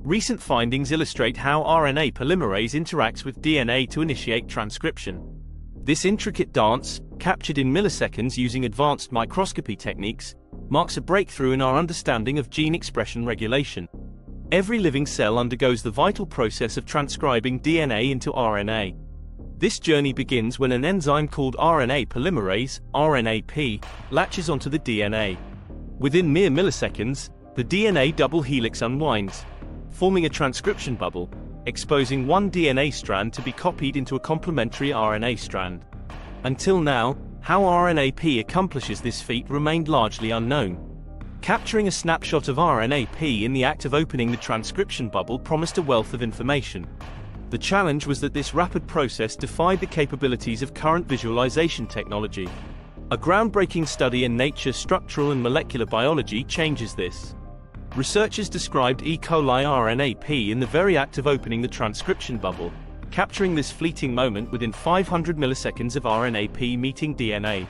Recent findings illustrate how RNA polymerase interacts with DNA to initiate transcription. This intricate dance, captured in milliseconds using advanced microscopy techniques, marks a breakthrough in our understanding of gene expression regulation. Every living cell undergoes the vital process of transcribing DNA into RNA. This journey begins when an enzyme called RNA polymerase, RNAP, latches onto the DNA. Within mere milliseconds, the DNA double helix unwinds, forming a transcription bubble, exposing one DNA strand to be copied into a complementary RNA strand. Until now, how RNAP accomplishes this feat remained largely unknown. Capturing a snapshot of RNAP in the act of opening the transcription bubble promised a wealth of information. The challenge was that this rapid process defied the capabilities of current visualization technology. A groundbreaking study in Nature Structural and Molecular Biology changes this. Researchers described E. coli RNAP in the very act of opening the transcription bubble, capturing this fleeting moment within 500 milliseconds of RNAP meeting DNA.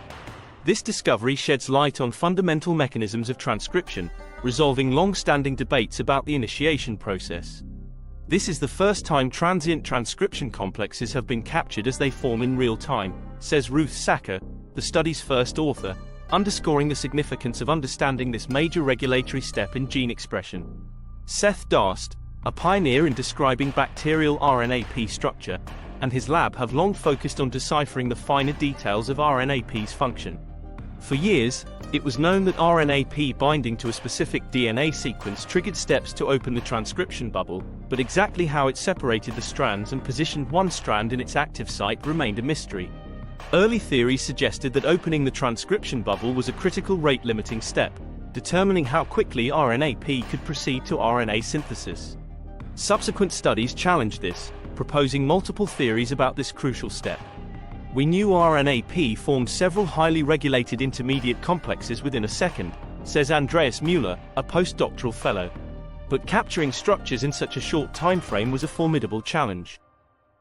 This discovery sheds light on fundamental mechanisms of transcription, resolving long-standing debates about the initiation process. This is the first time transient transcription complexes have been captured as they form in real time, says Ruth Sacker, the study's first author, underscoring the significance of understanding this major regulatory step in gene expression. Seth Darst, a pioneer in describing bacterial RNAP structure, and his lab have long focused on deciphering the finer details of RNAP's function. For years, it was known that RNAP binding to a specific DNA sequence triggered steps to open the transcription bubble, but exactly how it separated the strands and positioned one strand in its active site remained a mystery. Early theories suggested that opening the transcription bubble was a critical rate-limiting step, determining how quickly RNAP could proceed to RNA synthesis. Subsequent studies challenged this, proposing multiple theories about this crucial step. We knew RNAP formed several highly regulated intermediate complexes within a second, says Andreas Müller, a postdoctoral fellow. But capturing structures in such a short time frame was a formidable challenge.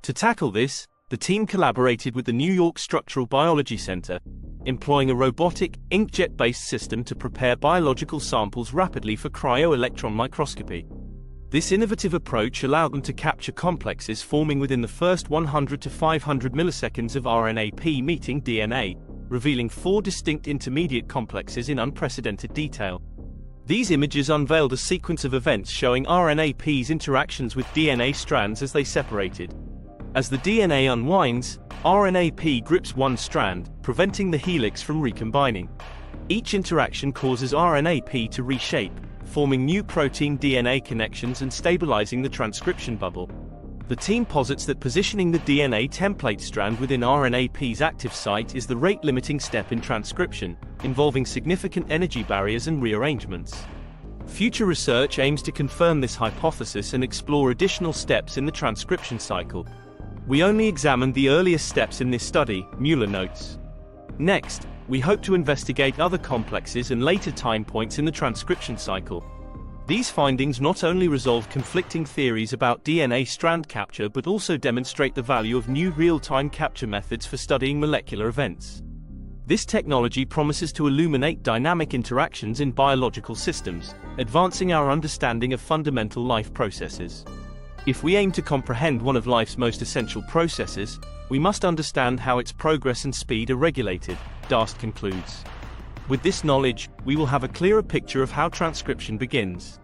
To tackle this, the team collaborated with the New York Structural Biology Center, employing a robotic, inkjet-based system to prepare biological samples rapidly for cryo-electron microscopy. This innovative approach allowed them to capture complexes forming within the first 100 to 500 milliseconds of RNAP meeting DNA, revealing 4 distinct intermediate complexes in unprecedented detail. These images unveiled a sequence of events showing RNAP's interactions with DNA strands as they separated. As the DNA unwinds, RNAP grips one strand, preventing the helix from recombining. Each interaction causes RNAP to reshape, forming new protein DNA connections and stabilizing the transcription bubble. The team posits that positioning the DNA template strand within RNAP's active site is the rate-limiting step in transcription, involving significant energy barriers and rearrangements. Future research aims to confirm this hypothesis and explore additional steps in the transcription cycle. We only examined the earliest steps in this study, Müller notes. Next, we hope to investigate other complexes and later time points in the transcription cycle. These findings not only resolve conflicting theories about DNA strand capture but also demonstrate the value of new real-time capture methods for studying molecular events. This technology promises to illuminate dynamic interactions in biological systems, advancing our understanding of fundamental life processes. If we aim to comprehend one of life's most essential processes, we must understand how its progress and speed are regulated, Darst concludes. With this knowledge, we will have a clearer picture of how transcription begins.